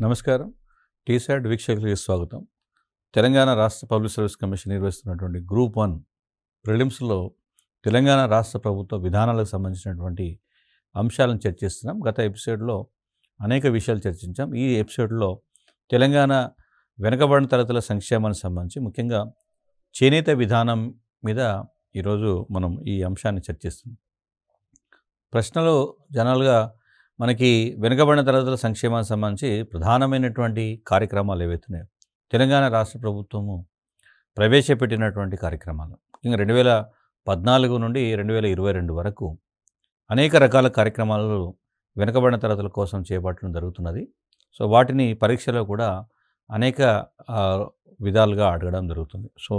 నమస్కారం. టీసాట్ వీక్షకులకి స్వాగతం. తెలంగాణ రాష్ట్ర పబ్లిక్ సర్వీస్ కమిషన్ నిర్వహిస్తున్నటువంటి గ్రూప్ 1 ప్రిలిమ్స్‌లో తెలంగాణ రాష్ట్ర ప్రభుత్వ విధానాలకు సంబంధించినటువంటి అంశాలను చర్చిస్తున్నాం. గత ఎపిసోడ్‌లో అనేక విషయాలు చర్చించాం. ఈ ఎపిసోడ్‌లో తెలంగాణ వెనుకబడిన తరగతుల సంక్షేమానికి సంబంధించి ముఖ్యంగా చేనేత విధానం మీద ఈరోజు మనం ఈ అంశాన్ని చర్చిస్తున్నాం. ప్రశ్నలు జనరల్‌గా మనకి వెనుకబడిన తరగతుల సంక్షేమానికి సంబంధించి ప్రధానమైనటువంటి కార్యక్రమాలు ఏవైతున్నాయో తెలంగాణ రాష్ట్ర ప్రభుత్వము ప్రవేశపెట్టినటువంటి కార్యక్రమాలు ఇంకా 2014 నుండి 2022 వరకు అనేక రకాల కార్యక్రమాలు వెనుకబడిన తరగతుల కోసం చేపట్టడం జరుగుతున్నది. సో వాటిని పరీక్షలో కూడా అనేక విధాలుగా అడగడం జరుగుతుంది. సో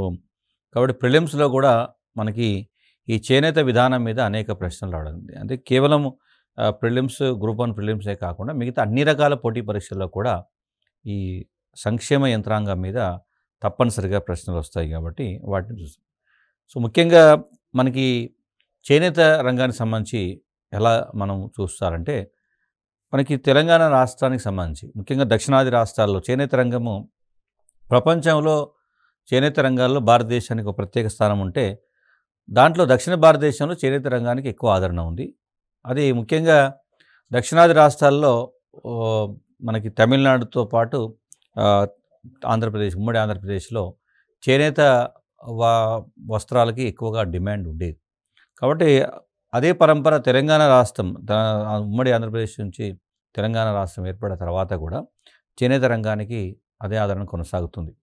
కాబట్టి ప్రిలిమ్స్లో కూడా మనకి ఈ చేనేత విధానం మీద అనేక ప్రశ్నలు రావడం, అంటే కేవలం ప్రిలిమ్స్ గ్రూప్ 1 ప్రిలిమ్సే కాకుండా మిగతా అన్ని రకాల పోటీ పరీక్షల్లో కూడా ఈ సంక్షేమ యంత్రాంగం మీద తప్పనిసరిగా ప్రశ్నలు వస్తాయి కాబట్టి వాటిని చూస్తాం. సో ముఖ్యంగా మనకి చేనేత రంగానికి సంబంధించి ఎలా మనం చూస్తారంటే మనకి తెలంగాణ రాష్ట్రానికి సంబంధించి ముఖ్యంగా దక్షిణాది రాష్ట్రాల్లో చేనేత రంగము ప్రపంచంలో చేనేత రంగాల్లో భారతదేశానికి ఒక ప్రత్యేక స్థానం ఉంటే దాంట్లో దక్షిణ భారతదేశంలో చేనేత రంగానికి ఎక్కువ ఆదరణ ఉంది. అది ముఖ్యంగా దక్షిణాది రాష్ట్రాల్లో మనకి తమిళనాడుతో పాటు ఆంధ్రప్రదేశ్, ఉమ్మడి ఆంధ్రప్రదేశ్లో చేనేత వస్త్రాలకి ఎక్కువగా డిమాండ్ ఉండేది. కాబట్టి అదే పరంపర తెలంగాణ రాష్ట్రం, ఉమ్మడి ఆంధ్రప్రదేశ్ నుంచి తెలంగాణ రాష్ట్రం ఏర్పడిన తర్వాత కూడా చేనేత రంగానికి అదే ఆదరణ కొనసాగుతుంది.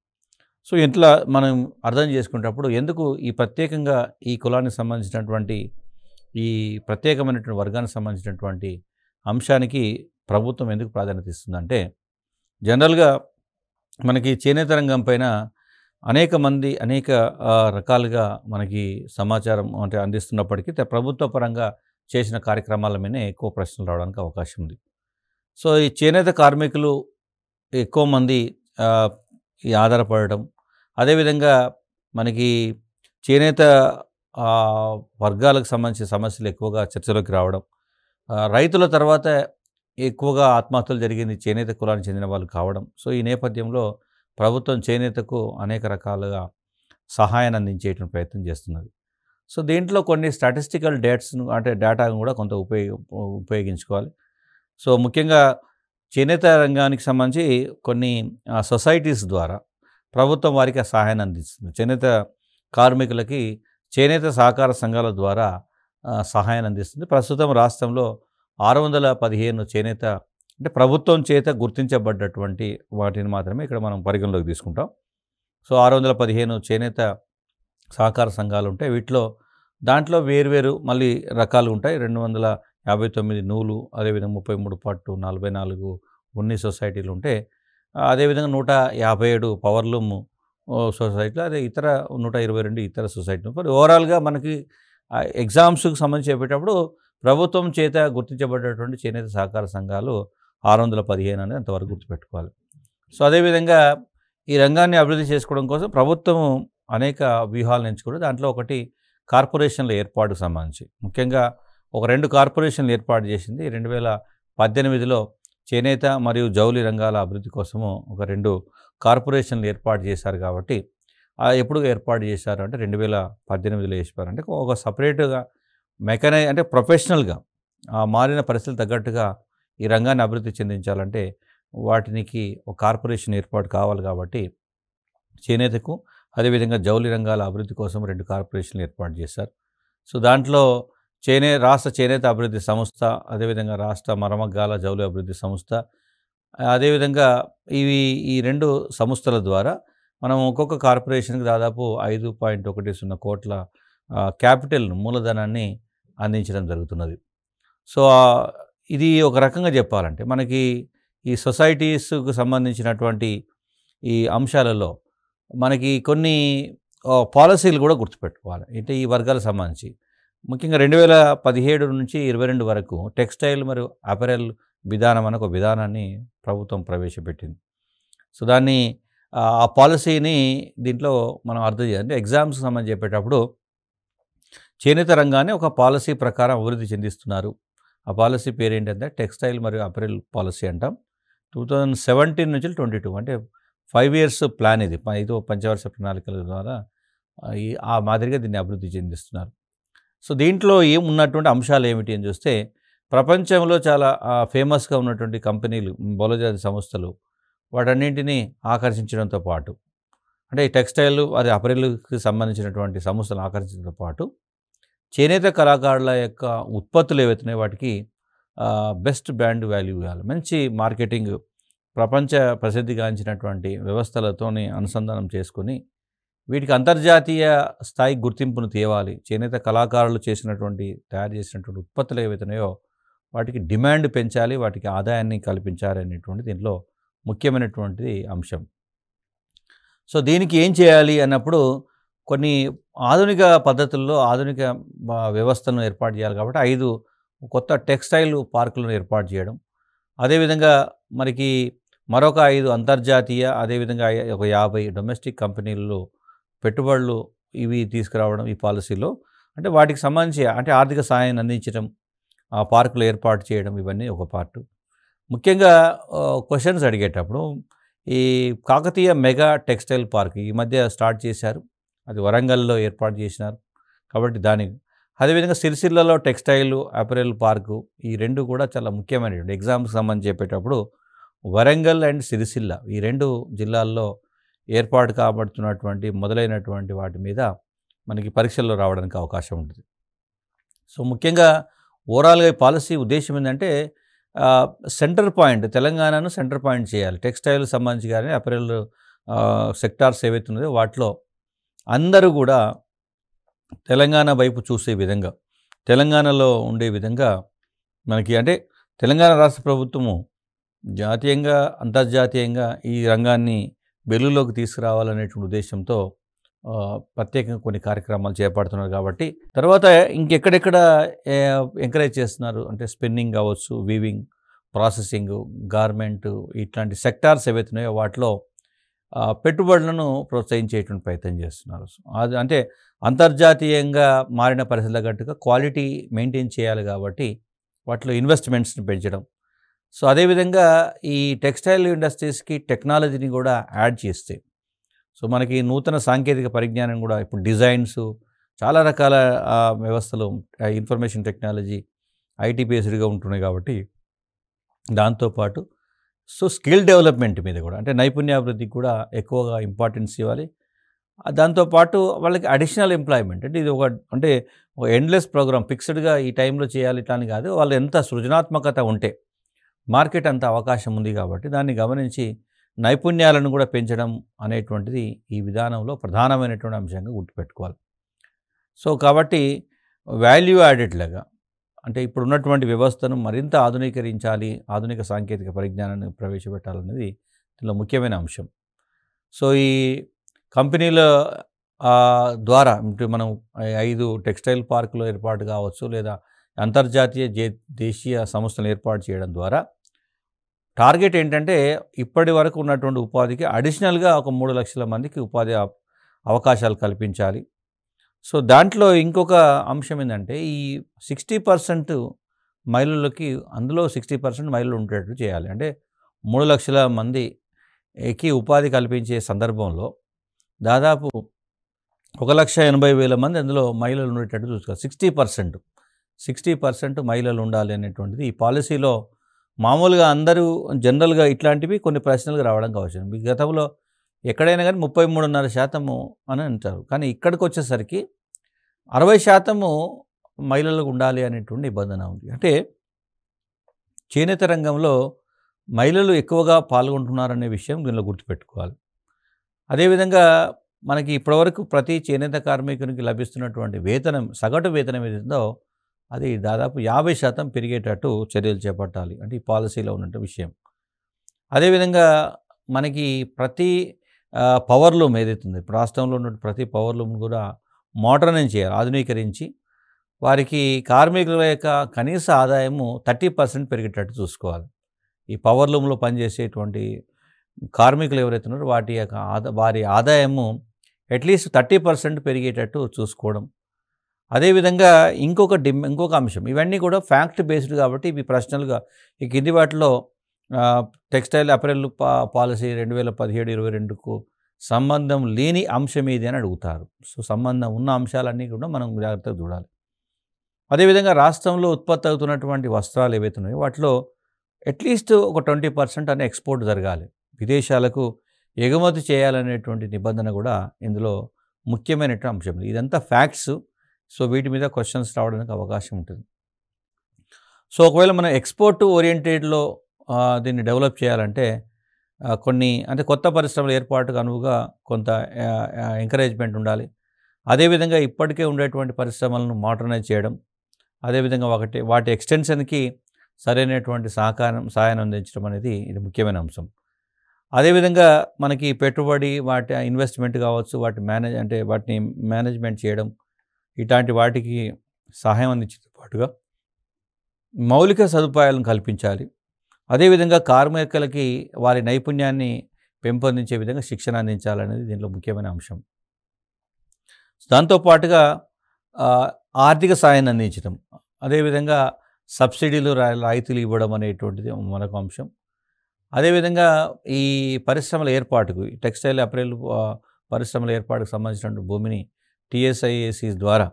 సో ఇట్లా మనం అర్థం చేసుకునేటప్పుడు ఎందుకు ఈ ప్రత్యేకంగా ఈ కులానికి సంబంధించినటువంటి ఈ ప్రత్యేకమైనటువంటి వర్గానికి సంబంధించినటువంటి అంశానికి ప్రభుత్వం ఎందుకు ప్రాధాన్యత ఇస్తుందంటే జనరల్గా మనకి చేనేత రంగం పైన అనేక మంది అనేక రకాలుగా మనకి సమాచారం అంటే అందిస్తున్నప్పటికీ ప్రభుత్వ పరంగా చేసిన కార్యక్రమాల మీదనే ఎక్కువ ప్రశ్నలు రావడానికి అవకాశం ఉంది. సో ఈ చేనేత కార్మికులు ఎక్కువ మంది ఈ ఆధారపడడం, అదేవిధంగా మనకి చేనేత వర్గాలకు సంబంధించిన సమస్యలు ఎక్కువగా చర్చలోకి రావడం, రైతుల తర్వాత ఎక్కువగా ఆత్మహత్యలు జరిగింది చేనేత కులానికి చెందిన వాళ్ళు కావడం. సో ఈ నేపథ్యంలో ప్రభుత్వం చేనేతకు అనేక రకాలుగా సహాయాన్ని అందించేటువంటి ప్రయత్నం చేస్తున్నది. సో దీంట్లో కొన్ని స్టాటిస్టికల్ డేటాను కూడా కొంత ఉపయోగించుకోవాలి. సో ముఖ్యంగా చేనేత రంగానికి సంబంధించి కొన్ని సొసైటీస్ ద్వారా ప్రభుత్వం వారికి సహాయాన్ని అందిస్తుంది. చేనేత కార్మికులకి చేనేత సహకార సంఘాల ద్వారా సహాయాన్ని అందిస్తుంది. ప్రస్తుతం రాష్ట్రంలో 615 చేనేత అంటే ప్రభుత్వం చేత గుర్తించబడ్డటువంటి వాటిని మాత్రమే ఇక్కడ మనం పరిగణలోకి తీసుకుంటాం. సో 615 చేనేత సహకార సంఘాలు ఉంటాయి. దాంట్లో వేర్వేరు మళ్ళీ రకాలు ఉంటాయి. 259 నూలు, అదేవిధంగా 33 పట్టు, 44 ఉన్ని సొసైటీలు ఉంటే, అదేవిధంగా 157 పవర్లూమ్ సొసైటీలు, అదే ఇతర 122 ఇతర సొసైటీలు. ఓవరాల్గా మనకి ఎగ్జామ్స్కి సంబంధించి చెప్పేటప్పుడు ప్రభుత్వం చేత గుర్తించబడ్డటువంటి చేనేత సహకార సంఘాలు 615 అనేది అంతవరకు గుర్తుపెట్టుకోవాలి. సో అదేవిధంగా ఈ రంగాన్ని అభివృద్ధి చేసుకోవడం కోసం ప్రభుత్వం అనేక వ్యూహాలను ఎంచుకుంటుంది. దాంట్లో ఒకటి కార్పొరేషన్ల ఏర్పాటుకు సంబంధించి ముఖ్యంగా ఒక 2 కార్పొరేషన్లు ఏర్పాటు చేసింది. 2018లో చేనేత మరియు జౌలి రంగాల అభివృద్ధి కోసము ఒక 2 కార్పొరేషన్లు ఏర్పాటు చేశారు. కాబట్టి ఎప్పుడు ఏర్పాటు చేశారు అంటే 2018లో చేశారు. అంటే ఒక సపరేట్గా అంటే ప్రొఫెషనల్గా మారిన పరిస్థితులు తగ్గట్టుగా ఈ రంగాన్ని అభివృద్ధి చెందించాలంటే వాటికి ఒక కార్పొరేషన్ ఏర్పాటు కావాలి. కాబట్టి చేనేతకు అదేవిధంగా జౌలి రంగాల అభివృద్ధి కోసం 2 కార్పొరేషన్లు ఏర్పాటు చేశారు. సో దాంట్లో రాష్ట్ర చేనేత అభివృద్ధి సంస్థ, అదేవిధంగా రాష్ట్ర మరమగ్గాల జౌలి అభివృద్ధి సంస్థ, అదేవిధంగా ఈ 2 సంస్థల ద్వారా మనం ఒక్కొక్క కార్పొరేషన్కి దాదాపు 5.10 కోట్ల క్యాపిటల్ను, మూలధనాన్ని అందించడం జరుగుతున్నది. సో ఇది ఒక రకంగా చెప్పాలంటే మనకి ఈ సొసైటీస్కు సంబంధించినటువంటి ఈ అంశాలలో మనకి కొన్ని పాలసీలు కూడా గుర్తుపెట్టుకోవాలి. అంటే ఈ వర్గాలకు సంబంధించి ముఖ్యంగా 2017 నుంచి 22 వరకు టెక్స్టైల్ మరియు అపెరల్ విధానం అనే ఒక విధానాన్ని ప్రభుత్వం ప్రవేశపెట్టింది. సో దాన్ని ఆ పాలసీని దీంట్లో మనం అర్థం చేయాలి. అంటే ఎగ్జామ్స్కి సంబంధించి చెప్పేటప్పుడు చేనేత రంగాన్ని ఒక పాలసీ ప్రకారం అభివృద్ధి చెందిస్తున్నారు. ఆ పాలసీ పేరు ఏంటంటే టెక్స్టైల్ మరియు అపెరల్ పాలసీ అంటాం. 2017 నుంచి 22 అంటే 5 ఇయర్స్ ప్లాన్ ఇది. ఇది పంచవర్ష ప్రణాళికల ద్వారా ఆ మాదిరిగా దీన్ని అభివృద్ధి చెందిస్తున్నారు. సో, దీంట్లో ఉన్నటువంటి అంశాలు ఏమిటి అని చూస్తే, ప్రపంచంలో చాలా ఫేమస్‌గా ఉన్నటువంటి కంపెనీలు, బహుళజాతి సంస్థలు వాటన్నింటినీ ఆకర్షించడంతో పాటు, అంటే ఈ టెక్స్టైల్ అది అపెరల్‌కి సంబంధించినటువంటి సంస్థలను ఆకర్షించడంతో పాటు, చేనేత కళాకారుల యొక్క ఉత్పత్తులు ఏవైతున్నాయో వాటికి బెస్ట్ బ్రాండ్ వాల్యూ ఇవ్వాలి. మంచి మార్కెటింగ్, ప్రపంచ ప్రసిద్ధిగాంచినటువంటి వ్యవస్థలతోని అనుసంధానం చేసుకొని, వీటికి అంతర్జాతీయ స్థాయి గుర్తింపును తేవాలి. చేనేత కళాకారులు తయారు చేసినటువంటి ఉత్పత్తులు ఏవైతున్నాయో వాటికి డిమాండ్ పెంచాలి, వాటికి ఆదాయాన్ని కల్పించాలి అనేటువంటి దీంట్లో ముఖ్యమైనటువంటిది అంశం. సో, దీనికి ఏం చేయాలి అన్నప్పుడు కొన్ని ఆధునిక పద్ధతుల్లో ఆధునిక వ్యవస్థను ఏర్పాటు చేయాలి కాబట్టి 5 కొత్త టెక్స్టైల్ పార్కులను ఏర్పాటు చేయడం. అదేవిధంగా మనకి మరొక 5 అంతర్జాతీయ, అదేవిధంగా ఒక 50 డొమెస్టిక్ కంపెనీల్లో పెట్టుబడులు ఇవి తీసుకురావడం ఈ పాలసీలో. అంటే వాటికి సంబంధించి అంటే ఆర్థిక సహాయాన్ని అందించడం, ఆ పార్కులు ఏర్పాటు చేయడం, ఇవన్నీ ఒక పార్టు. ముఖ్యంగా క్వెషన్స్ అడిగేటప్పుడు ఈ కాకతీయ మెగా టెక్స్టైల్ పార్క్ ఈ మధ్య స్టార్ట్ చేశారు. అది వరంగల్‌లో ఏర్పాటు చేసినారు. కాబట్టి దానికి అదేవిధంగా సిరిసిల్లలో టెక్స్టైల్, అపెరల్ పార్కు ఈ 2 కూడా చాలా ముఖ్యమైనటువంటి ఎగ్జామ్స్‌కి సంబంధించి చెప్పేటప్పుడు వరంగల్ అండ్ సిరిసిల్ల ఈ 2 జిల్లాల్లో ఏర్పాటు కాబడుతున్నటువంటి మొదలైనటువంటి వాటి మీద మనకి పరీక్షల్లో రావడానికి అవకాశం ఉంటుంది. సో, ముఖ్యంగా ఓవరాల్‌గా ఈ పాలసీ ఉద్దేశ్యం ఏంటంటే సెంటర్ పాయింట్ తెలంగాణను సెంటర్ పాయింట్ చేయాలి. టెక్స్టైల్ సంబంధించి కానీ అపెరల్ సెక్టార్స్ ఏవైతే ఉన్నాయో వాటిలో అందరూ కూడా తెలంగాణ వైపు చూసే విధంగా, తెలంగాణలో ఉండే విధంగా మనకి అంటే తెలంగాణ రాష్ట్ర ప్రభుత్వము జాతీయంగా, అంతర్జాతీయంగా ఈ రంగాన్ని వెలుగులోకి తీసుకురావాలనేటువంటి ఉద్దేశంతో ప్రత్యేకంగా కొన్ని కార్యక్రమాలు చేపడుతున్నారు. కాబట్టి తర్వాత ఇంకెక్కడెక్కడ ఎంకరేజ్ చేస్తున్నారు అంటే స్పిన్నింగ్ కావచ్చు, వీవింగ్, ప్రాసెసింగ్, గార్మెంట్ ఇట్లాంటి సెక్టార్స్ ఏవైతున్నాయో వాటిలో పెట్టుబడులను ప్రోత్సహించేటువంటి ప్రయత్నం చేస్తున్నారు. అది అంటే అంతర్జాతీయంగా మారిన పరిస్థితుల తగ్గట్టుగా క్వాలిటీ మెయింటైన్ చేయాలి కాబట్టి వాటిలో ఇన్వెస్ట్మెంట్స్ని పెంచడం. సో, అదేవిధంగా ఈ టెక్స్టైల్ ఇండస్ట్రీస్కి టెక్నాలజీని కూడా యాడ్ చేస్తే, సో మనకి నూతన సాంకేతిక పరిజ్ఞానం కూడా ఇప్పుడు డిజైన్స్ చాలా రకాల వ్యవస్థలు ఇన్ఫర్మేషన్ టెక్నాలజీ ఐటీ బేస్డ్గా ఉంటున్నాయి కాబట్టి దాంతోపాటు సో స్కిల్ డెవలప్మెంట్ మీద కూడా అంటే నైపుణ్యాభివృద్ధికి కూడా ఎక్కువగా ఇంపార్టెన్స్ ఇవ్వాలి. దాంతోపాటు వాళ్ళకి అడిషనల్ ఎంప్లాయ్మెంట్ అంటే ఇది అంటే ఒక ఎండ్లెస్ ప్రోగ్రామ్ ఫిక్స్డ్గా ఈ టైంలో చేయాలి ఇట్లా అని కాదు. వాళ్ళు ఎంత సృజనాత్మకత ఉంటే మార్కెట్ అంత అవకాశం ఉంది కాబట్టి దాన్ని గమనించి నైపుణ్యాలను కూడా పెంచడం అనేటువంటిది ఈ విధానంలో ప్రధానమైనటువంటి అంశంగా గుర్తుపెట్టుకోవాలి. సో కాబట్టి వాల్యూ యాడెడ్ లాగా అంటే ఇప్పుడున్నటువంటి వ్యవస్థను మరింత ఆధునీకరించాలి, ఆధునిక సాంకేతిక పరిజ్ఞానాన్ని ప్రవేశపెట్టాలనేది దీనిలో ముఖ్యమైన అంశం. సో ఈ కంపెనీల ద్వారా మనం 5 టెక్స్టైల్ పార్కులు ఏర్పాటు కావచ్చు లేదా అంతర్జాతీయ దేశీయ సంస్థలు ఏర్పాటు చేయడం ద్వారా టార్గెట్ ఏంటంటే ఇప్పటి వరకు ఉన్నటువంటి ఉపాధికి అడిషనల్గా ఒక 3 లక్షల మందికి ఉపాధి అవకాశాలు కల్పించాలి. సో దాంట్లో ఇంకొక అంశం ఏంటంటే ఈ 60% మహిళలకి అందులో 60% మహిళలు ఉండేటట్టు చేయాలి. అంటే 3 లక్షల మందికి ఉపాధి కల్పించే సందర్భంలో దాదాపు 1,80,000 మంది అందులో మహిళలు ఉండేటట్టు చూసుకోవాలి. 60% మహిళలు ఉండాలి అనేటువంటిది ఈ పాలసీలో మామూలుగా అందరూ జనరల్గా ఇట్లాంటివి కొన్ని ప్రశ్నలు రావడం కావచ్చు. మీ గతంలో ఎక్కడైనా కానీ 33.5% అని అంటారు. కానీ ఇక్కడికి వచ్చేసరికి 60% మహిళలకు ఉండాలి అనేటువంటి నిబంధన ఉంది. అంటే చేనేత రంగంలో మహిళలు ఎక్కువగా పాల్గొంటున్నారనే విషయం దీనిలో గుర్తుపెట్టుకోవాలి. అదేవిధంగా మనకి ఇప్పటివరకు ప్రతి చేనేత కార్మికునికి లభిస్తున్నటువంటి వేతనం సగటు వేతనం ఏదైందో అది దాదాపు 50% పెరిగేటట్టు చర్యలు చేపట్టాలి. అంటే ఈ పాలసీలో ఉన్నటువంటి విషయం. అదేవిధంగా మనకి ప్రతి పవర్ లూమ్ ఏదైతుందో ఇప్పుడు రాష్ట్రంలో ఉన్న ప్రతి పవర్ లూమ్ కూడా మోడర్నైజ్ చేయాలి, ఆధునీకరించి వారికి కార్మికుల యొక్క కనీస ఆదాయము 30% పెరిగేటట్టు చూసుకోవాలి. ఈ పవర్ లూమ్లో పనిచేసేటువంటి కార్మికులు ఎవరైతే ఉన్నారో వారి ఆదాయము అట్లీస్ట్ 30% పెరిగేటట్టు చూసుకోవడం. అదేవిధంగా ఇంకొక అంశం, ఇవన్నీ కూడా ఫ్యాక్ట్ బేస్డ్ కాబట్టి ఇవి ప్రశ్నలుగా ఈ కింది వాటిలో టెక్స్టైల్ అపెరల్ పాలసీ 2017-22కు సంబంధం లేని అంశం ఏది అని అడుగుతారు. సో, సంబంధం ఉన్న అంశాలన్నీ కూడా మనం జాగ్రత్తగా చూడాలి. అదేవిధంగా రాష్ట్రంలో ఉత్పత్తి అవుతున్నటువంటి వస్త్రాలు ఏవైతే ఉన్నాయో వాటిలో అట్లీస్ట్ ఒక 20% అనే ఎక్స్‌పోర్ట్ జరగాలి. విదేశాలకు ఎగుమతి చేయాలనేటువంటి నిబంధన కూడా ఇందులో ముఖ్యమైనటువంటి అంశం. ఇదంతా ఫ్యాక్ట్స్. సో, వీటి మీద క్వెషన్స్ రావడానికి అవకాశం ఉంటుంది. సో, ఒకవేళ మనం ఎక్స్‌పోర్ట్ ఓరియెంటెడ్‌లో దీన్ని డెవలప్ చేయాలంటే కొన్ని అంటే కొత్త పరిశ్రమల ఏర్పాటుకు అనువుగా కొంత ఎంకరేజ్‌మెంట్ ఉండాలి. అదేవిధంగా ఇప్పటికే ఉండేటువంటి పరిశ్రమలను మోడర్నైజ్ చేయడం, అదేవిధంగా వాటి ఎక్స్‌టెన్షన్‌కి సరైనటువంటి సహాయాన్ని అందించడం అనేది ఇది ముఖ్యమైన అంశం. అదేవిధంగా మనకి పెట్టుబడి, వాటి ఇన్వెస్ట్‌మెంట్ కావచ్చు, వాటిని మేనేజ్‌మెంట్ చేయడం, ఇట్లాంటి వాటికి సహాయం అందించడంతో పాటుగా మౌలిక సదుపాయాలను కల్పించాలి. అదేవిధంగా కార్మికులకి వారి నైపుణ్యాన్ని పెంపొందించే విధంగా శిక్షణ అందించాలనేది దీంట్లో ముఖ్యమైన అంశం. దాంతో పాటుగా ఆర్థిక సాయాన్ని అందించడం, అదేవిధంగా సబ్సిడీలు, రాయితీలు ఇవ్వడం అనేటువంటిది మరొక అంశం. అదేవిధంగా ఈ పరిశ్రమల ఏర్పాటుకు టెక్స్టైల్ అపెరల్ పరిశ్రమల ఏర్పాటుకు సంబంధించినటువంటి భూమిని TSIACs ద్వారా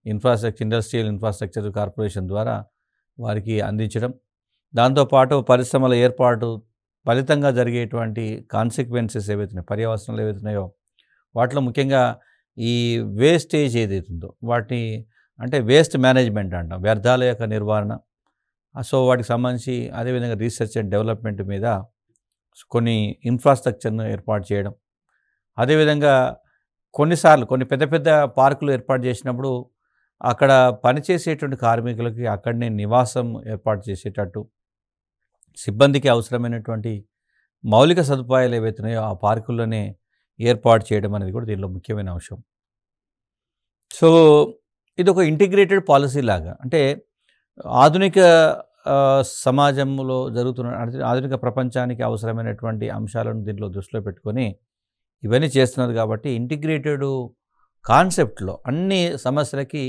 ఇండస్ట్రియల్ ఇన్ఫ్రాస్ట్రక్చర్ కార్పొరేషన్ ద్వారా వారికి అందించడం, దాంతోపాటు పరిశ్రమల ఏర్పాటు ఫలితంగా జరిగేటువంటి కాన్సిక్వెన్సెస్ ఏవైతున్నాయో, పర్యవసనాలు ఏవైతున్నాయో వాటిలో ముఖ్యంగా ఈ వేస్టేజ్ ఏదైతుందో వాటిని అంటే వేస్ట్ మేనేజ్మెంట్ అంటాం, వ్యర్థాల యొక్క నిర్వహణ. సో, వాటికి సంబంధించి అదేవిధంగా రీసెర్చ్ అండ్ డెవలప్మెంట్ మీద కొన్ని ఇన్ఫ్రాస్ట్రక్చర్ను ఏర్పాటు చేయడం. అదేవిధంగా కొన్నిసార్లు కొన్ని పెద్ద పెద్ద పార్కులు ఏర్పాటు చేసినప్పుడు అక్కడ పనిచేసేటువంటి కార్మికులకి అక్కడనే నివాసం ఏర్పాటు చేసేటట్టు, సిబ్బందికి అవసరమైనటువంటి మౌలిక సదుపాయాలు ఏవైతున్నాయో ఆ పార్కుల్లోనే ఏర్పాటు చేయడం అనేది కూడా దీనిలో ముఖ్యమైన అంశం. సో, ఇది ఒక ఇంటిగ్రేటెడ్ పాలసీ లాగా, అంటే ఆధునిక సమాజంలో ఆధునిక ప్రపంచానికి అవసరమైనటువంటి అంశాలను దీంట్లో దృష్టిలో పెట్టుకొని ఇవన్నీ చేస్తున్నారు కాబట్టి ఇంటిగ్రేటెడ్ కాన్సెప్ట్లో అన్ని సమస్యలకి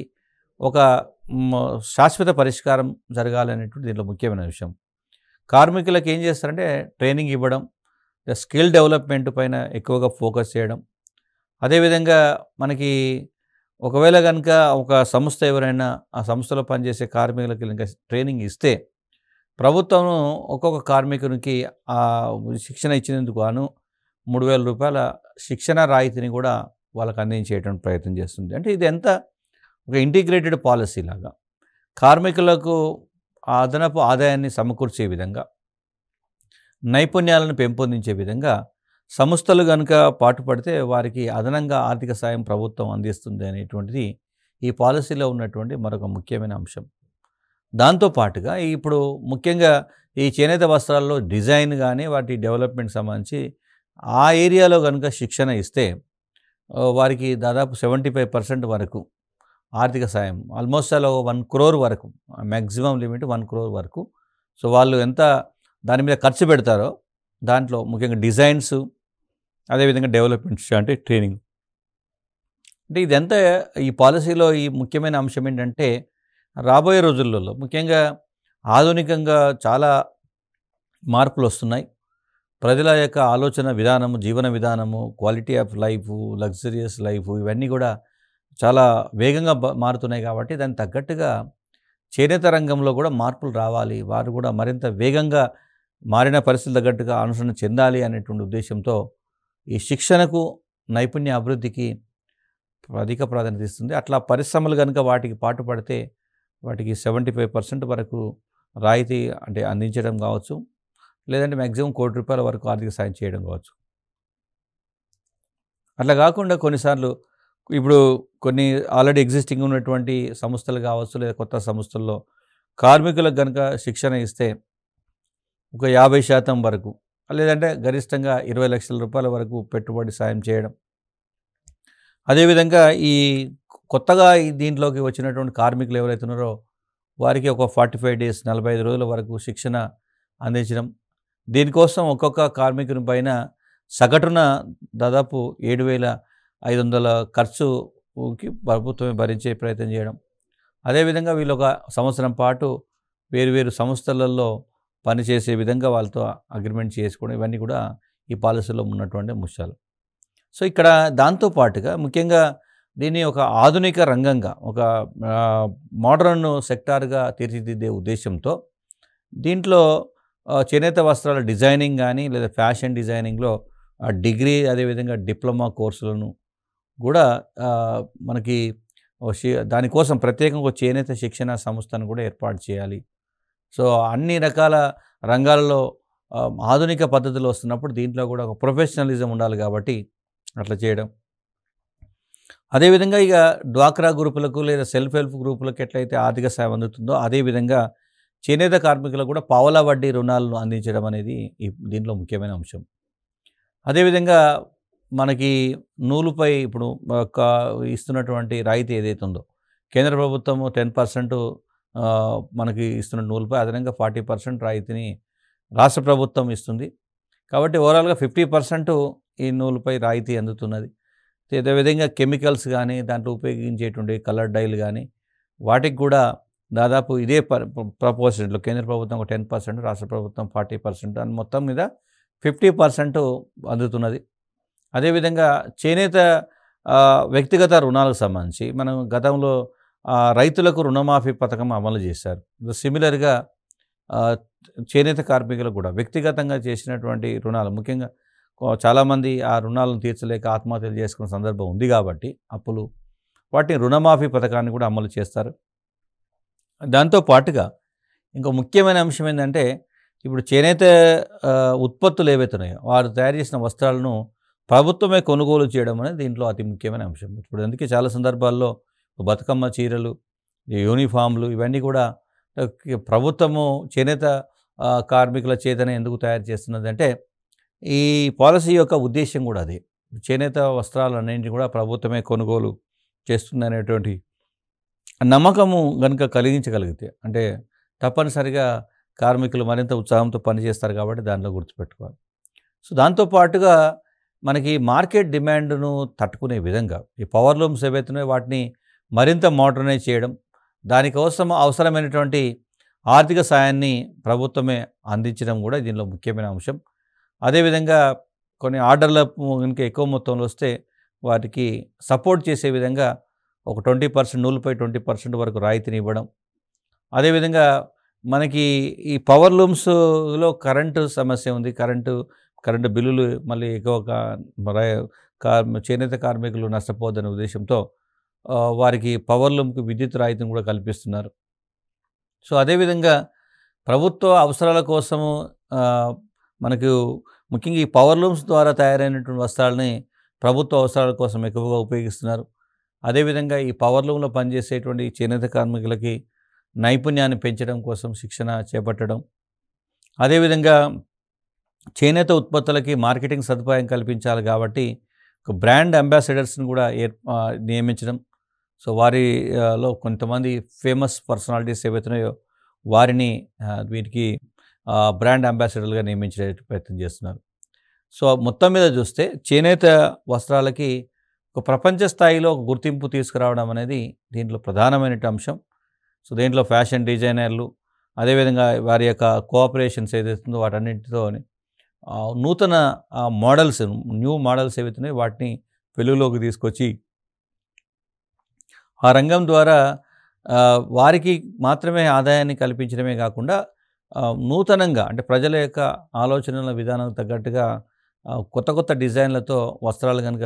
ఒక శాశ్వత పరిష్కారం జరగాలనేటువంటి దీంట్లో ముఖ్యమైన విషయం. కార్మికులకు ఏం చేస్తారంటే ట్రైనింగ్ ఇవ్వడం, స్కిల్ డెవలప్మెంట్ పైన ఎక్కువగా ఫోకస్ చేయడం. అదేవిధంగా మనకి ఒకవేళ కనుక ఒక సంస్థ ఎవరైనా ఆ సంస్థలో పనిచేసే కార్మికులకి ఇంకా ట్రైనింగ్ ఇస్తే ప్రభుత్వం ఒక్కొక్క కార్మికునికి శిక్షణ ఇచ్చినందుకు గాను ₹3,000 శిక్షణ రాయితీని కూడా వాళ్ళకి అందించేటువంటి ప్రయత్నం చేస్తుంది. అంటే ఇది ఎంత ఒక ఇంటిగ్రేటెడ్ పాలసీ లాగా కార్మికులకు అదనపు ఆదాయాన్ని సమకూర్చే విధంగా, నైపుణ్యాలను పెంపొందించే విధంగా సంస్థలు కనుక పాటుపడితే వారికి అదనంగా ఆర్థిక సాయం ప్రభుత్వం అందిస్తుంది అనేటువంటిది ఈ పాలసీలో ఉన్నటువంటి మరొక ముఖ్యమైన అంశం. దాంతోపాటుగా ఇప్పుడు ముఖ్యంగా ఈ చేనేత వస్త్రాల్లో డిజైన్ కానీ వాటి డెవలప్మెంట్ సంబంధించి ఆ ఏరియాలో కనుక శిక్షణ ఇస్తే వారికి దాదాపు 75% వరకు ఆర్థిక సాయం, ఆల్మోస్ట్ అలా 1 crore వరకు, మ్యాక్సిమం లిమిట్ 1 crore వరకు. సో, వాళ్ళు ఎంత దాని మీద ఖర్చు పెడతారో దాంట్లో ముఖ్యంగా డిజైన్స్, అదేవిధంగా డెవలప్మెంట్స్ అంటే ట్రైనింగ్, అంటే ఇదంతా ఈ పాలసీలో ఈ ముఖ్యమైన అంశం ఏంటంటే రాబోయే రోజులలో ముఖ్యంగా ఆధునికంగా చాలా మార్పులు వస్తున్నాయి. ప్రజల యొక్క ఆలోచన విధానము, జీవన విధానము, quality of life, luxurious life ఇవన్నీ కూడా చాలా వేగంగా మారుతున్నాయి కాబట్టి దానికి తగ్గట్టుగా చేనేత రంగంలో కూడా మార్పులు రావాలి, వారు కూడా మరింత వేగంగా మారిన పరిస్థితులు తగ్గట్టుగా అనుసరణ చెందాలి అనేటువంటి ఉద్దేశంతో ఈ శిక్షణకు, నైపుణ్య అభివృద్ధికి అధిక ప్రాధాన్యత ఇస్తుంది. అట్లా పరిశ్రమలు కనుక వాటికి పాటుపడితే వాటికి 75% వరకు రాయితీ అంటే అందించడం కావచ్చు, లేదంటే మ్యాక్సిమం ₹1,00,00,000 వరకు ఆర్థిక సాయం చేయడం కావచ్చు. అట్లా కాకుండా కొన్నిసార్లు ఇప్పుడు కొన్ని ఆల్రెడీ ఎగ్జిస్టింగ్ ఉన్నటువంటి సంస్థలు కావచ్చు, లేదా కొత్త సంస్థల్లో కార్మికులకు కనుక శిక్షణ ఇస్తే ఒక 50% వరకు, లేదంటే గరిష్టంగా ₹20 లక్షల వరకు పెట్టుబడి సాయం చేయడం. అదేవిధంగా ఈ కొత్తగా దీంట్లోకి వచ్చినటువంటి కార్మికులు ఎవరైతే ఉన్నారో వారికి ఒక 45 days 45 రోజుల వరకు శిక్షణ అందించడం. దీనికోసం ఒక్కొక్క కార్మికుని పైన సగటున దాదాపు 7,500 ఖర్చుకి ప్రభుత్వమే భరించే ప్రయత్నం చేయడం. అదేవిధంగా వీళ్ళు ఒక సంవత్సరం పాటు వేరు వేరు సంస్థలలో పనిచేసే విధంగా వాళ్ళతో అగ్రిమెంట్ చేసుకోవడం ఇవన్నీ కూడా ఈ పాలసీలో ఉన్నటువంటి అంశాలు. సో, ఇక్కడ దాంతో పాటుగా ముఖ్యంగా దీన్ని ఒక ఆధునిక రంగంగా ఒక మోడర్న్ సెక్టార్‌గా తీర్చిదిద్దే ఉద్దేశ్యంతో దీంట్లో చేనేత వస్త్రాల డిజైనింగ్ గానీ, లేదా ఫ్యాషన్ డిజైనింగ్‌లో డిగ్రీ అదేవిధంగా డిప్లొమా కోర్సులను గూడా మనకి దానికోసం ప్రత్యేకంగా ఒక చేనేత శిక్షణ సంస్థను కూడా ఏర్పాటు చేయాలి. సో, అన్ని రకాల రంగాలలో ఆధునిక పద్ధతులు వస్తున్నప్పుడు దీంట్లో కూడా ఒక ప్రొఫెషనలిజం ఉండాలి కాబట్టి అట్లా చేయడం. అదేవిధంగా ఇక డ్వాక్రా గ్రూపులకు లేదా సెల్ఫ్ హెల్ప్ గ్రూపులకు ఎట్లయితే ఆర్థిక సాయం అందుతుందో అదేవిధంగా చేనేత కార్మికులకు కూడా పావలా వడ్డీ రుణాలను అందించడం అనేది దీంట్లో ముఖ్యమైన అంశం. అదేవిధంగా మనకి నూలుపై ఇప్పుడు ఇస్తున్నటువంటి రాయితీ ఏదైతే ఉందో కేంద్ర ప్రభుత్వము 10% మనకి ఇస్తున్న నూలుపై అదనంగా 40% రాయితీని రాష్ట్ర ప్రభుత్వం ఇస్తుంది. కాబట్టి ఓవరాల్‌గా 50% ఈ నూలుపై రాయితీ అందుతున్నది. అదేవిధంగా కెమికల్స్ కానీ దాంట్లో ఉపయోగించేటువంటి కలర్ డైలు కానీ వాటికి కూడా దాదాపు ఇదే ప్రపోర్షన్‌లో కేంద్ర ప్రభుత్వం ఒక 10%, రాష్ట్ర ప్రభుత్వం 40% అని మొత్తం మీద 50% అందుతున్నది. అదేవిధంగా చేనేత వ్యక్తిగత రుణాలకు సంబంధించి మనం గతంలో రైతులకు రుణమాఫీ పథకం అమలు చేశారు. సిమిలర్‌గా చేనేత కార్మికులకు కూడా వ్యక్తిగతంగా చేసినటువంటి రుణాలు ముఖ్యంగా చాలామంది ఆ రుణాలను తీర్చలేక ఆత్మహత్యలు చేసుకున్న సందర్భం ఉంది కాబట్టి అప్పులు వాటిని రుణమాఫీ పథకాన్ని కూడా అమలు చేస్తారు. దాంతో పాటుగా ఇంకో ముఖ్యమైన అంశం ఏంటంటే ఇప్పుడు చేనేత ఉత్పత్తులు ఏవైతే ఉన్నాయో వారు తయారు చేసిన వస్త్రాలను ప్రభుత్వమే కొనుగోలు చేయడం అనేది దీంట్లో అతి ముఖ్యమైన అంశం. ఇప్పుడు అందుకే చాలా సందర్భాల్లో బతుకమ్మ చీరలు, యూనిఫామ్లు ఇవన్నీ కూడా ప్రభుత్వము చేనేత కార్మికుల చేతనే ఎందుకు తయారు చేస్తున్నదంటే ఈ పాలసీ యొక్క ఉద్దేశం కూడా అదే. చేనేత వస్త్రాలన్నింటినీ కూడా ప్రభుత్వమే కొనుగోలు చేస్తుందనేటువంటి నమ్మకము గనుక కలిగించగలిగితే అంటే తప్పనిసరిగా కార్మికులు మరింత ఉత్సాహంతో పనిచేస్తారు కాబట్టి దాంట్లో గుర్తుపెట్టుకోవాలి. సో, దాంతో పాటుగా మనకి మార్కెట్ డిమాండ్ను తట్టుకునే విధంగా ఈ పవర్ లూమ్స్ ఏవైతే ఉన్నాయో వాటిని మరింత మోడర్నైజ్ చేయడం, దానికోసం అవసరమైనటువంటి ఆర్థిక సాయాన్ని ప్రభుత్వమే అందించడం కూడా దీనిలో ముఖ్యమైన అంశం. అదేవిధంగా కొన్ని ఆర్డర్ల కనుక ఎక్కువ మొత్తంలో వస్తే వాటికి సపోర్ట్ చేసే విధంగా ఒక 20% నూలుపై 20% వరకు రాయితీని ఇవ్వడం. అదేవిధంగా మనకి ఈ పవర్ లూమ్స్‌లో కరెంటు సమస్య ఉంది. కరెంటు బిల్లులు మళ్ళీ ఎక్కువగా చేనేత కార్మికులు నష్టపోవద్దనే ఉద్దేశంతో వారికి పవర్ లూమ్‌కి విద్యుత్ రాయితీని కూడా కల్పిస్తున్నారు. సో, అదేవిధంగా ప్రభుత్వ అవసరాల కోసము మనకు ముఖ్యంగా ఈ పవర్ లూమ్స్ ద్వారా తయారైనటువంటి వస్త్రాలని ప్రభుత్వ అవసరాల కోసం ఎక్కువగా ఉపయోగిస్తున్నారు. అదేవిధంగా ఈ పవర్ లూమ్‌లో పనిచేసేటువంటి చేనేత కార్మికులకి నైపుణ్యాన్ని పెంచడం కోసం శిక్షణ చేపట్టడం. అదేవిధంగా చేనేత ఉత్పత్తులకి మార్కెటింగ్ సదుపాయం కల్పించాలి కాబట్టి ఒక బ్రాండ్ అంబాసిడర్స్ని కూడా నియమించడం. సో, వారిలో కొంతమంది ఫేమస్ పర్సనాలిటీస్ ఏవైతున్నాయో వారిని వీటికి బ్రాండ్ అంబాసిడర్లుగా నియమించే ప్రయత్నం చేస్తున్నారు. సో, మొత్తం మీద చూస్తే చేనేత వస్త్రాలకి ఒక ప్రపంచ స్థాయిలో ఒక గుర్తింపు తీసుకురావడం అనేది దీంట్లో ప్రధానమైన అంశం. సో, దీంట్లో ఫ్యాషన్ డిజైనర్లు అదేవిధంగా వారి యొక్క కోఆపరేషన్స్ ఏదైతుందో వాటన్నింటితో నూతన న్యూ మోడల్స్ ఏవైతున్నాయో వాటిని వెలుగులోకి తీసుకొచ్చి ఆ రంగం ద్వారా వారికి మాత్రమే ఆదాయాన్ని కల్పించడమే కాకుండా నూతనంగా అంటే ప్రజల యొక్క ఆలోచనల విధానం తగ్గట్టుగా కొత్త కొత్త డిజైన్లతో వస్త్రాలు కనుక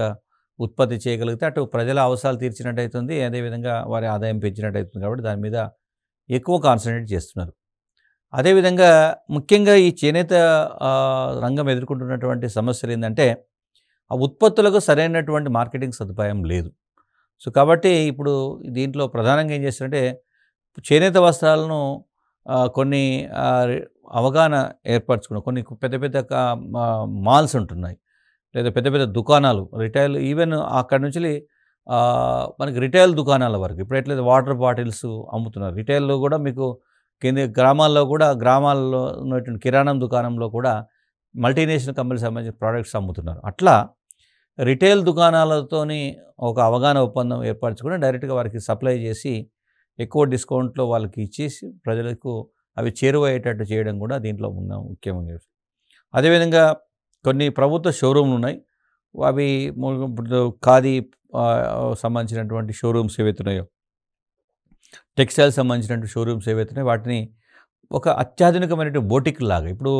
ఉత్పత్తి చేయగలిగితే అటు ప్రజల అవసరాలు తీర్చినట్టయితుంది, అదేవిధంగా వారి ఆదాయం పెంచినట్టయితుంది. కాబట్టి దాని మీద ఎక్కువ కాన్సన్ట్రేట్ చేస్తున్నారు. అదేవిధంగా ముఖ్యంగా ఈ చేనేత రంగం ఎదుర్కొంటున్నటువంటి సమస్యలు ఏంటంటే ఆ ఉత్పత్తులకు సరైనటువంటి మార్కెటింగ్ సదుపాయం లేదు. సో, కాబట్టి ఇప్పుడు దీంట్లో ప్రధానంగా ఏం చేస్తారంటే చేనేత వస్త్రాలను కొన్ని అవగాహన ఏర్పరచుకున్న కొన్ని పెద్ద పెద్ద మాల్స్ ఉంటున్నాయి, లేదా పెద్ద పెద్ద దుకాణాలు రిటైల్ ఈవెన్ అక్కడి నుంచి మనకి రిటైల్ దుకాణాల వరకు ఇప్పుడు ఎట్లయితే వాటర్ బాటిల్స్ అమ్ముతున్నారు. రిటైల్లో కూడా మీకు గ్రామాల్లో ఉన్నటువంటి కిరాణం దుకాణంలో కూడా మల్టీనేషనల్ కంపెనీకి సంబంధించిన ప్రోడక్ట్స్ అమ్ముతున్నారు. అట్లా రిటైల్ దుకాణాలతోని ఒక అవగాహన ఒప్పందం ఏర్పరచుకుని డైరెక్ట్గా వారికి సప్లై చేసి ఎక్కువ డిస్కౌంట్లో వాళ్ళకి ఇచ్చేసి ప్రజలకు అవి చేరువయ్యేటట్టు చేయడం కూడా దీంట్లో ఉన్న ముఖ్యమైన విషయం. అదేవిధంగా కొన్ని ప్రభుత్వ షోరూమ్లు ఉన్నాయి. అవి ఇప్పుడు ఖాదీ సంబంధించినటువంటి షోరూమ్స్ ఏవైతున్నాయో, టెక్స్టైల్స్ సంబంధించినటువంటి షోరూమ్స్ ఏవైతున్నాయో వాటిని ఒక అత్యాధునికమైనటువంటి బోటిక్ లాగా ఇప్పుడు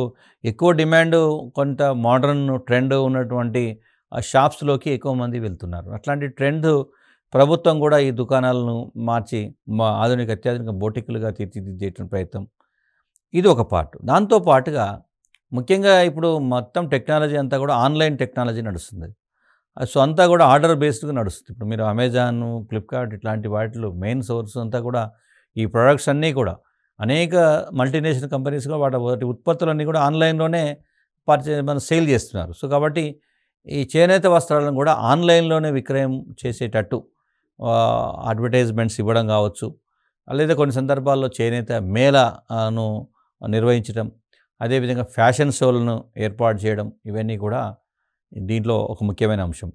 ఎక్కువ డిమాండ్ కొంత మోడర్న్ ట్రెండ్ ఉన్నటువంటి ఆ షాప్స్లోకి ఎక్కువ మంది వెళ్తున్నారు. అట్లాంటి ట్రెండ్ ప్రభుత్వం కూడా ఈ దుకాణాలను మార్చి అత్యాధునిక బోటిక్లుగా తీర్చిదిద్దేటువంటి ప్రయత్నం ఇది ఒక పార్ట్. దాంతో పాటుగా ముఖ్యంగా ఇప్పుడు మొత్తం టెక్నాలజీ అంతా కూడా ఆన్లైన్ టెక్నాలజీ నడుస్తుంది. సో అంతా కూడా ఆర్డర్ బేస్డ్గా నడుస్తుంది. ఇప్పుడు మీరు అమెజాన్, ఫ్లిప్కార్ట్ ఇట్లాంటి వాటిలో మెయిన్ సోర్స్ అంతా కూడా ఈ ప్రొడక్ట్స్ అన్నీ కూడా అనేక మల్టీనేషనల్ కంపెనీస్ కూడా వాటి ఉత్పత్తులన్నీ కూడా ఆన్లైన్లోనే మనం సేల్ చేస్తున్నారు. సో కాబట్టి ఈ చేనేత వస్త్రాలను కూడా ఆన్లైన్లోనే విక్రయం చేసేటట్టు అడ్వర్టైజ్మెంట్స్ ఇవ్వడం కావచ్చు, లేదా కొన్ని సందర్భాల్లో చేనేత మేళను నిర్వహించడం, అదేవిధంగా ఫ్యాషన్ షోలను ఏర్పాటు చేయడం, ఇవన్నీ కూడా దీంట్లో ఒక ముఖ్యమైన అంశం.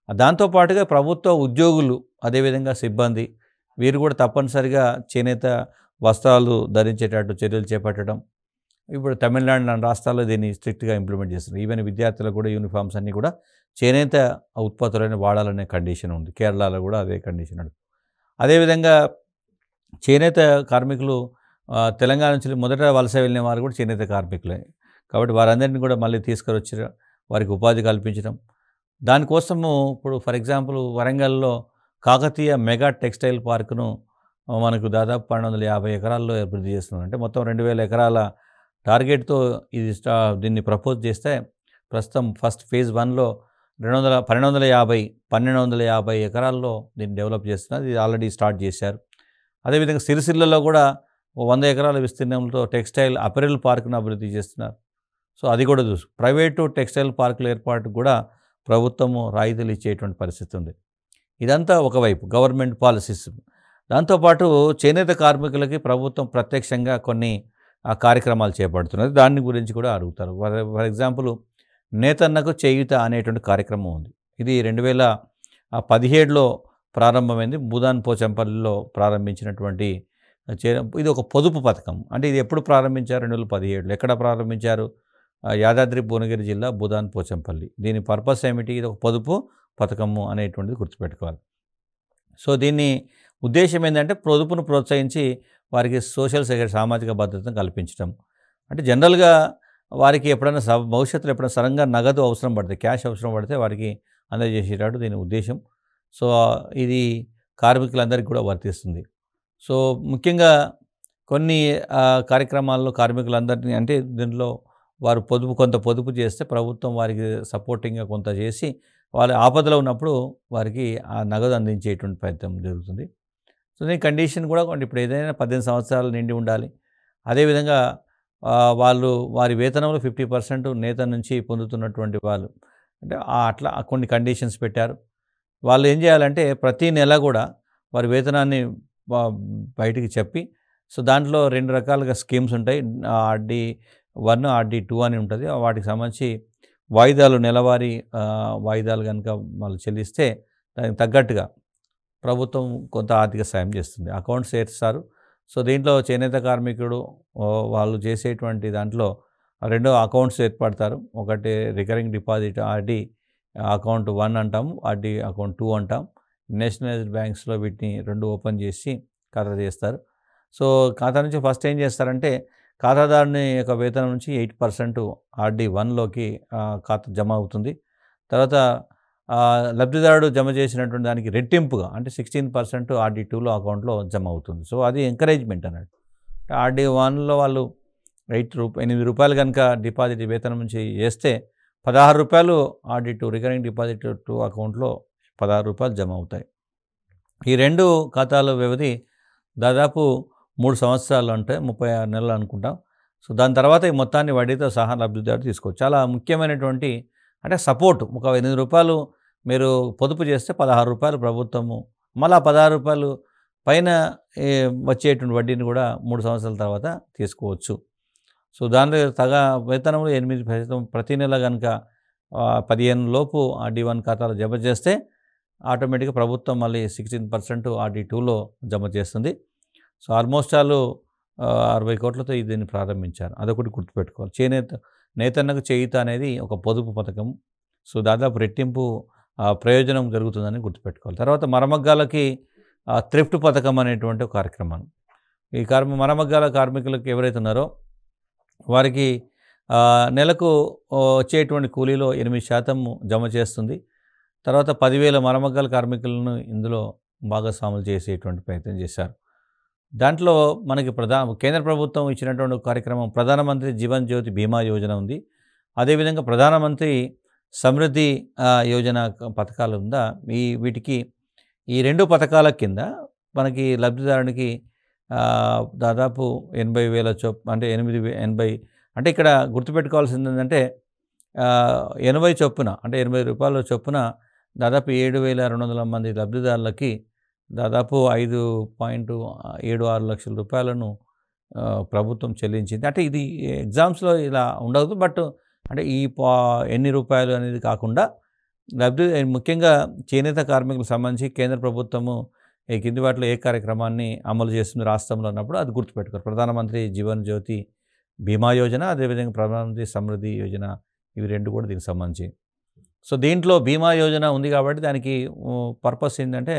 దాంతోపాటుగా ప్రభుత్వ ఉద్యోగులు, అదేవిధంగా సిబ్బంది వీరు కూడా తప్పనిసరిగా చేనేత వస్త్రాలు ధరించేటట్టు చర్యలు చేపట్టడం. ఇప్పుడు తమిళనాడు లాంటి రాష్ట్రాల్లో దీన్ని స్ట్రిక్ట్గా ఇంప్లిమెంట్ చేస్తున్నారు. ఈవెన్ విద్యార్థులకు కూడా యూనిఫామ్స్ అన్నీ కూడా చేనేత ఉత్పత్తులను వాడాలనే కండిషన్ ఉంది. కేరళలో కూడా అదే కండిషన్ ఉంది. అదేవిధంగా చేనేత కార్మికులు తెలంగాణ నుంచి మొదట వలస వెళ్ళిన వారు కూడా చేనేత కార్మికులే. కాబట్టి వారందరినీ కూడా మళ్ళీ తీసుకువచ్చి వారికి ఉపాధి కల్పించడం. దానికోసము ఇప్పుడు ఫర్ ఎగ్జాంపుల్ వరంగల్లో కాకతీయ మెగా టెక్స్టైల్ పార్కును మనకు దాదాపు 1250 ఎకరాల్లో అభివృద్ధి చేస్తున్నారు. అంటే మొత్తం 2000 ఎకరాల టార్గెట్తో ఇది దీన్ని ప్రపోజ్ చేస్తే ప్రస్తుతం ఫస్ట్ ఫేజ్ 1లో 1250 ఎకరాల్లో దీన్ని డెవలప్ చేస్తున్నారు. ఇది ఆల్రెడీ స్టార్ట్ చేశారు. అదేవిధంగా సిరిసిల్లలో కూడా 100 ఎకరాల విస్తీర్ణంతో టెక్స్టైల్ అపెరల్ పార్కును అభివృద్ధి చేస్తున్నారు. సో అది కూడా ప్రైవేటు టెక్స్టైల్ పార్కుల ఏర్పాటు కూడా ప్రభుత్వము రాయితీలు ఇచ్చేటువంటి పరిస్థితి ఉంది. ఇదంతా ఒకవైపు గవర్నమెంట్ పాలసీస్. దాంతోపాటు చేనేత కార్మికులకి ప్రభుత్వం ప్రత్యక్షంగా కొన్ని కార్యక్రమాలు చేపడుతున్నది. దాని గురించి కూడా అడుగుతారు. ఫర్ ఎగ్జాంపుల్ నేతన్నకు చేయూత అనేటువంటి కార్యక్రమం ఉంది. ఇది 2017లో ప్రారంభమైంది. భూదాన్ పోచంపల్లిలో ప్రారంభించినటువంటి ఇది ఒక పొదుపు పథకం. అంటే ఇది ఎప్పుడు ప్రారంభించారు? 2017లో. ఎక్కడ ప్రారంభించారు? యాదాద్రి భువనగిరి జిల్లా భూదాన్ పోచంపల్లి. దీని పర్పస్ ఏమిటి? ఇది ఒక పొదుపు పథకము అనేటువంటిది గుర్తుపెట్టుకోవాలి. సో దీన్ని ఉద్దేశం ఏంటంటే పొదుపును ప్రోత్సహించి వారికి సోషల్ సెక్యూరిటీ, సామాజిక భద్రతను కల్పించడం. అంటే జనరల్గా వారికి ఎప్పుడైనా భవిష్యత్తులో ఎప్పుడైనా సడన్గా నగదు అవసరం పడితే, క్యాష్ అవసరం పడితే వారికి అందజేసేటట్టు దీని ఉద్దేశం. సో ఇది కార్మికులందరికీ కూడా వర్తిస్తుంది. సో ముఖ్యంగా కొన్ని కార్యక్రమాల్లో కార్మికులందరినీ అంటే దీంట్లో వారు కొంత పొదుపు చేస్తే ప్రభుత్వం వారికి సపోర్టింగ్గా కొంత చేసి వారి ఆపదలో ఉన్నప్పుడు వారికి ఆ నగదు అందించేటువంటి ప్రయత్నం జరుగుతుంది. సో దీని కండిషన్ కూడా ఇప్పుడు ఏదైనా 18 సంవత్సరాలు నిండి ఉండాలి. అదేవిధంగా వాళ్ళు వారి వేతనంలో 50% నేత నుంచి పొందుతున్నటువంటి వాళ్ళు అంటే అట్లా కొన్ని కండిషన్స్ పెట్టారు. వాళ్ళు ఏం చేయాలంటే ప్రతి నెల కూడా వారి వేతనాన్ని బయటికి చెప్పి, సో దాంట్లో 2 రకాలుగా స్కీమ్స్ ఉంటాయి. RD1, RD2 అని ఉంటుంది. వాటికి సంబంధించి వాయిదాలు, నెలవారీ వాయిదాలు కనుక వాళ్ళు చెల్లిస్తే దానికి తగ్గట్టుగా ప్రభుత్వం కొంత ఆర్థిక సాయం చేస్తుంది. అకౌంట్స్ చేస్తారు. సో దీంట్లో చేనేత కార్మికుడు వాళ్ళు చేసేటువంటి దాంట్లో 2 అకౌంట్స్ ఏర్పడతారు. ఒకటి రికరింగ్ డిపాజిట్ RD అకౌంట్ 1 అంటాము, RD అకౌంట్ 2 అంటాం. నేషనలైజ్డ్ బ్యాంక్స్లో వీటిని 2 ఓపెన్ చేసి ఖాతా చేస్తారు. సో ఖాతా నుంచి ఫస్ట్ ఏం చేస్తారంటే ఖాతాదారుని యొక్క వేతనం నుంచి 8% RD1లోకి ఖాతా జమ అవుతుంది. తర్వాత లబ్ధిదారుడు జమ చేసినటువంటి దానికి రెట్టింపుగా అంటే 16% RD2లో అకౌంట్లో జమ అవుతుంది. సో అది ఎంకరేజ్మెంట్ అన్నట్టు. RD1లో వాళ్ళు 8 రూపాయలు కనుక డిపాజిట్ వేతనం నుంచి వేస్తే 16 రూపాయలు RD2 రికరింగ్ డిపాజిట్ 2 అకౌంట్లో 16 రూపాయలు జమ అవుతాయి. ఈ 2 ఖాతాల వ్యవధి దాదాపు 3 సంవత్సరాలు అంటే 36 నెలలు అనుకుంటాం. సో దాని తర్వాత ఈ మొత్తాన్ని వడ్డీతో సహా లబ్ధిదారుడు తీసుకోవచ్చు. చాలా ముఖ్యమైనటువంటి అంటే సపోర్ట్. ఒక 8 రూపాయలు మీరు పొదుపు చేస్తే 16 రూపాయలు ప్రభుత్వము, మళ్ళీ 16 రూపాయలు పైన వచ్చేటువంటి వడ్డీని కూడా 3 సంవత్సరాల తర్వాత తీసుకోవచ్చు. సో దానిలో వేతనంలో 8% ప్రతి నెల కనుక 15 లోపు RD1 ఖాతాలో జమ చేస్తే ఆటోమేటిక్గా ప్రభుత్వం మళ్ళీ 16% RD2లో జమ చేస్తుంది. సో ఆల్మోస్ట్ వాళ్ళు 60 కోట్లతో దీన్ని ప్రారంభించారు. అదొకటి గుర్తుపెట్టుకోవాలి. నేతన్నకు చేయూత అనేది ఒక పొదుపు పథకం. సో, దాదాపు రెట్టింపు ప్రయోజనం జరుగుతుందని గుర్తుపెట్టుకోవాలి. తర్వాత మరమగ్గాలకి థ్రిఫ్ట్ పథకం అనేటువంటి ఒక కార్యక్రమం. ఈ మరమగ్గాల కార్మికులకు ఎవరైతే ఉన్నారో వారికి నెలకు వచ్చేటువంటి కూలీలో 8% జమ చేస్తుంది. తర్వాత 10,000 మరమగ్గాల కార్మికులను ఇందులో భాగస్వాములు చేసేటువంటి ప్రయత్నం చేశారు. దాంట్లో మనకి కేంద్ర ప్రభుత్వం ఇచ్చినటువంటి ఒక కార్యక్రమం ప్రధానమంత్రి జీవన్ జ్యోతి బీమా యోజన ఉంది. అదేవిధంగా ప్రధానమంత్రి సమృద్ధి యోజన పథకాలు ఉందా. వీటికి ఈ 2 పథకాల కింద మనకి లబ్ధిదారునికి దాదాపు 80,000 అంటే 80 అంటే ఇక్కడ గుర్తుపెట్టుకోవాల్సింది ఏంటంటే 80 చొప్పున అంటే రూ. 80 చొప్పున దాదాపు 7,200 మంది లబ్ధిదారులకి దాదాపు 5.76 లక్షల రూపాయలను ప్రభుత్వం చెల్లించింది. అంటే ఇది ఎగ్జామ్స్లో ఇలా ఉండదు. బట్ అంటే ఎన్ని రూపాయలు అనేది కాకుండా ముఖ్యంగా చేనేత కార్మికులకు సంబంధించి కేంద్ర ప్రభుత్వము ఈ కింది వాటిలో ఏ కార్యక్రమాన్ని అమలు చేస్తుంది రాష్ట్రంలో అన్నప్పుడు అది గుర్తుపెట్టుకోరు. ప్రధానమంత్రి జీవన్ జ్యోతి బీమా యోజన, అదేవిధంగా ప్రధానమంత్రి సమృద్ధి యోజన, ఇవి 2 కూడా దీనికి సంబంధించి. సో, దీంట్లో బీమా యోజన ఉంది కాబట్టి దానికి పర్పస్ ఏంటంటే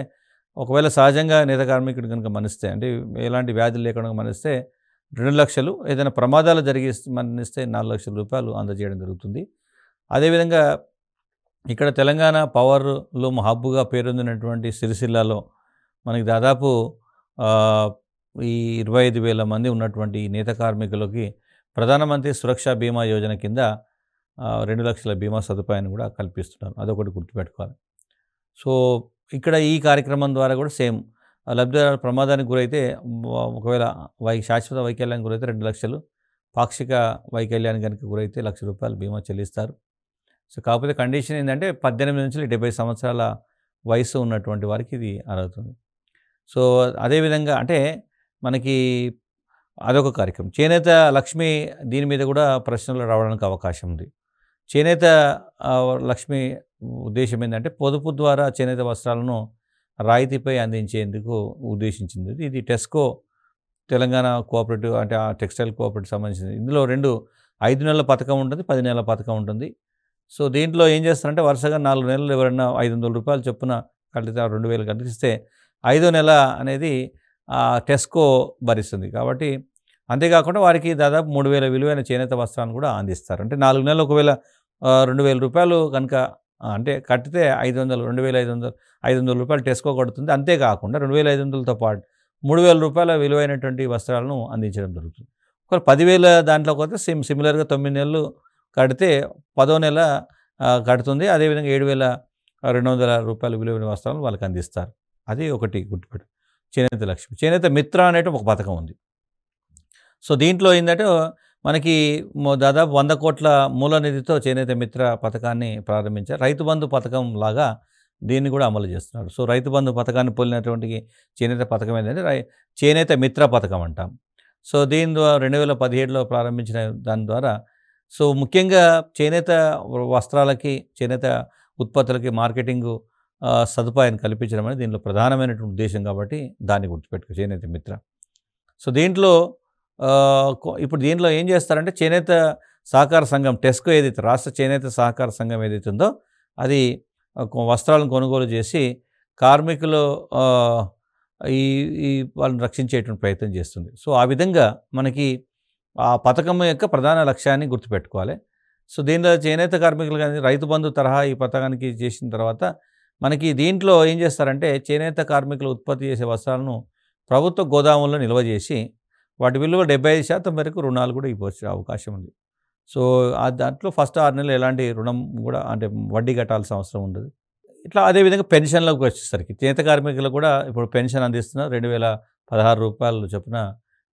ఒకవేళ సహజంగా నేత కార్మికుడు కనుక మరణిస్తే, అంటే ఎలాంటి వ్యాధులు లేకుండా మరణిస్తే 2 లక్షలు, ఏదైనా ప్రమాదాలు మరణిస్తే 4 లక్షల రూపాయలు అందజేయడం జరుగుతుంది. అదేవిధంగా ఇక్కడ తెలంగాణ పవర్లో హబ్గా పేరొందినటువంటి సిరిసిల్లలో మనకి దాదాపు ఈ 25,000 మంది ఉన్నటువంటి నేత కార్మికులకి ప్రధానమంత్రి సురక్ష బీమా యోజన కింద 2 లక్షల బీమా సదుపాయాన్ని కూడా కల్పిస్తున్నారు. అదొకటి గుర్తుపెట్టుకోవాలి. సో, ఇక్కడ ఈ కార్యక్రమం ద్వారా కూడా సేమ్ లబ్ధిదారు ప్రమాదానికి గురైతే ఒకవేళ శాశ్వత వైకల్యానికి గురైతే 2 లక్షలు, పాక్షిక వైకల్యానికి కనుక గురైతే ₹1,00,000 బీమా చెల్లిస్తారు. సో, కాకపోతే కండిషన్ ఏంటంటే 18 నుంచి 70 సంవత్సరాల వయసు ఉన్నటువంటి వారికి ఇది అర్హతుంది. సో, అదేవిధంగా అంటే మనకి అదొక కార్యక్రమం. చేనేత లక్ష్మి, దీని మీద కూడా ప్రశ్నలు రావడానికి అవకాశం ఉంది. చేనేత లక్ష్మి ఉద్దేశం ఏంటంటే పొదుపు ద్వారా చేనేత వస్త్రాలను రాయితీపై అందించేందుకు ఉద్దేశించింది. ఇది టెస్కో తెలంగాణ కోఆపరేటివ్, అంటే ఆ టెక్స్టైల్ కోఆపరేటివ్ సంబంధించింది. ఇందులో 5 నెలల పథకం ఉంటుంది, 10 నెలల పథకం ఉంటుంది. సో, దీంట్లో ఏం చేస్తారంటే వరుసగా 4 నెలలు ఎవరైనా ₹500 చొప్పున కడితే 2,000 కట్టిస్తే 5వ నెల అనేది టెస్కో భరిస్తుంది. కాబట్టి అంతేకాకుండా వారికి దాదాపు 3,000 విలువైన చేనేత వస్త్రాన్ని కూడా అందిస్తారు. అంటే 4 నెలలు ఒకవేళ ₹2,000 కనుక అంటే కట్టితే 500, ₹2,500 టెస్కో కొడుతుంది. అంతేకాకుండా 2,500తో పాటు ₹3,000 విలువైనటువంటి వస్త్రాలను అందించడం జరుగుతుంది. ఒకవేళ 10,000 దాంట్లో కొడితే సిమిలర్గా 9 నెలలు కడితే 10వ నెల కడుతుంది. అదేవిధంగా ₹7,200 విలువైన వస్త్రాలను వాళ్ళకి అందిస్తారు. అది ఒకటి గుర్తుపెట్టు. చేనేత లక్ష్మి. చేనేత మిత్ర అనేటి ఒక పథకం ఉంది. సో, దీంట్లో ఏంటంటే మనకి దాదాపు 100 కోట్ల మూల నిధితో చేనేత మిత్ర పథకాన్ని ప్రారంభించారు. రైతు బంధు పథకం లాగా దీన్ని కూడా అమలు చేస్తున్నారు. సో, రైతు బంధు పథకాన్ని పోలినటువంటి చేనేత పథకం ఏంటంటే చేనేత మిత్ర పథకం అంటాం. సో, దీని ద్వారా 2017లో ప్రారంభించిన దాని ద్వారా సో, ముఖ్యంగా చేనేత వస్త్రాలకి, చేనేత ఉత్పత్తులకి మార్కెటింగు సదుపాయాన్ని కల్పించడం అనేది దీనిలో ప్రధానమైనటువంటి ఉద్దేశం కాబట్టి దాన్ని గుర్తుపెట్టుకో చేనేత మిత్ర. సో, దీంట్లో ఇప్పుడు దీంట్లో ఏం చేస్తారంటే చేనేత సహకార సంఘం టెస్కో ఏదైతే రాష్ట్ర చేనేత సహకార సంఘం ఏదైతే ఉందో అది వస్త్రాలను కొనుగోలు చేసి కార్మికులు ఈ ఈ వాళ్ళని రక్షించేటువంటి ప్రయత్నం చేస్తుంది. సో, ఆ విధంగా మనకి ఆ పథకం యొక్క ప్రధాన లక్ష్యాన్ని గుర్తుపెట్టుకోవాలి. సో, దీనిలో చేనేత కార్మికులు కానీ రైతు బంధు తరహా ఈ పథకానికి చేసిన తర్వాత మనకి దీంట్లో ఏం చేస్తారంటే చేనేత కార్మికులు ఉత్పత్తి చేసే వస్త్రాలను ప్రభుత్వ గోదాముల్లో నిల్వ చేసి వాటి విలువ 75% వరకు రుణాలు కూడా ఇవ్వచ్చు అవకాశం ఉంది. సో, దాంట్లో ఫస్ట్ 6 నెలలు ఎలాంటి రుణం కూడా అంటే వడ్డీ కట్టాల్సిన అవసరం ఉండదు. ఇట్లా అదేవిధంగా పెన్షన్లకు వచ్చేసరికి చేనేత కార్మికులకు కూడా ఇప్పుడు పెన్షన్ అందిస్తున్నారు. ₹2,016 చొప్పున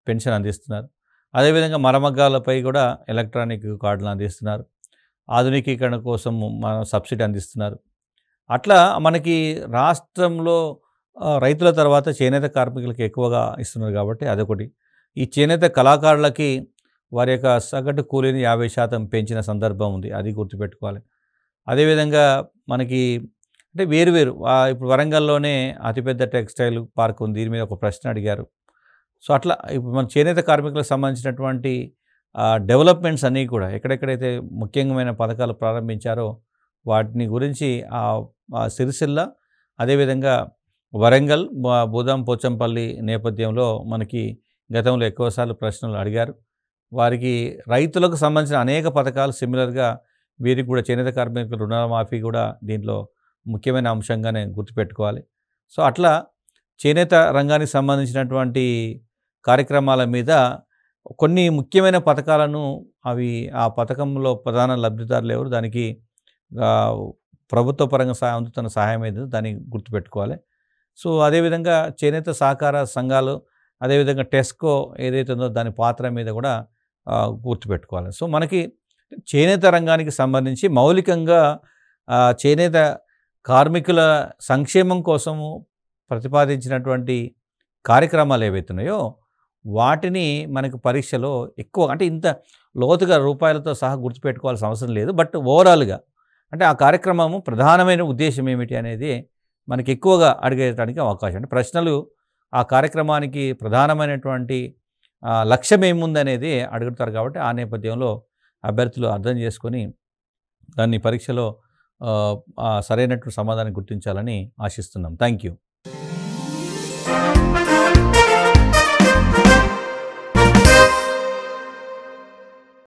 పెన్షన్ అందిస్తున్నారు. అదేవిధంగా మరమగ్గాలపై కూడా ఎలక్ట్రానిక్ కార్డులు అందిస్తున్నారు. ఆధునికీకరణ కోసం మన సబ్సిడీ అందిస్తున్నారు. అట్లా మనకి రాష్ట్రంలో రైతుల తర్వాత చేనేత కార్మికులకు ఎక్కువగా ఇస్తున్నారు కాబట్టి అదొకటి. ఈ చేనేత కళాకారులకి వారి యొక్క సగటు కూలీని 50% పెంచిన సందర్భం ఉంది. అది గుర్తుపెట్టుకోవాలి. అదేవిధంగా మనకి అంటే వేరు ఇప్పుడు వరంగల్లోనే అతిపెద్ద టెక్స్టైల్ పార్క్ ఉంది. దీని మీద ఒక ప్రశ్న అడిగారు. సో అట్లా ఇప్పుడు మన చేనేత కార్మికులకు సంబంధించినటువంటి డెవలప్మెంట్స్ అన్నీ కూడా ఎక్కడెక్కడైతే ముఖ్యమైన పథకాలు ప్రారంభించారో వాటిని గురించి సిరిసిల్ల, అదేవిధంగా వరంగల్, భూదాం పోచంపల్లి నేపథ్యంలో మనకి గతంలో ఎక్కువసార్లు ప్రశ్నలు అడిగారు. వారికి రైతులకు సంబంధించిన అనేక పథకాలు సిమిలర్గా వీరికి కూడా చేనేత కార్మికుల రుణమాఫీ కూడా దీంట్లో ముఖ్యమైన అంశంగానే గుర్తుపెట్టుకోవాలి. సో అట్లా చేనేత రంగానికి సంబంధించినటువంటి కార్యక్రమాల మీద కొన్ని ముఖ్యమైన పథకాలను ఆ పథకంలో ప్రధాన లబ్ధిదారులు ఎవరు, దానికి ప్రభుత్వ పరంగా అందుతున్న సహాయం ఏదో దాన్ని గుర్తుపెట్టుకోవాలి. సో అదేవిధంగా చేనేత సహకార సంఘాలు, అదేవిధంగా టెస్కో ఏదైతే ఉందో దాని పాత్ర మీద కూడా గుర్తుపెట్టుకోవాలి. సో మనకి చేనేత రంగానికి సంబంధించి మౌలికంగా చేనేత కార్మికుల సంక్షేమం కోసము ప్రతిపాదించినటువంటి కార్యక్రమాలు ఏవైతున్నాయో వాటిని మనకు పరీక్షలో ఎక్కువ అంటే ఇంత లోతుగా రూపాయలతో సహా గుర్తుపెట్టుకోవాల్సిన అవసరం లేదు. బట్ ఓవరాల్గా అంటే ఆ కార్యక్రమము ప్రధానమైన ఉద్దేశం ఏమిటి అనేది మనకి ఎక్కువగా అడిగేయడానికి అవకాశం. అంటే ప్రశ్నలు ఆ కార్యక్రమానికి ప్రధానమైనటువంటి లక్ష్యం ఏముందనేది అడుగుతారు. కాబట్టి ఆ నేపథ్యంలో అభ్యర్థులు అర్థం చేసుకొని దాన్ని పరీక్షలో సరైనటువంటి సమాధానం గుర్తించాలని ఆశిస్తున్నాం. Thank you.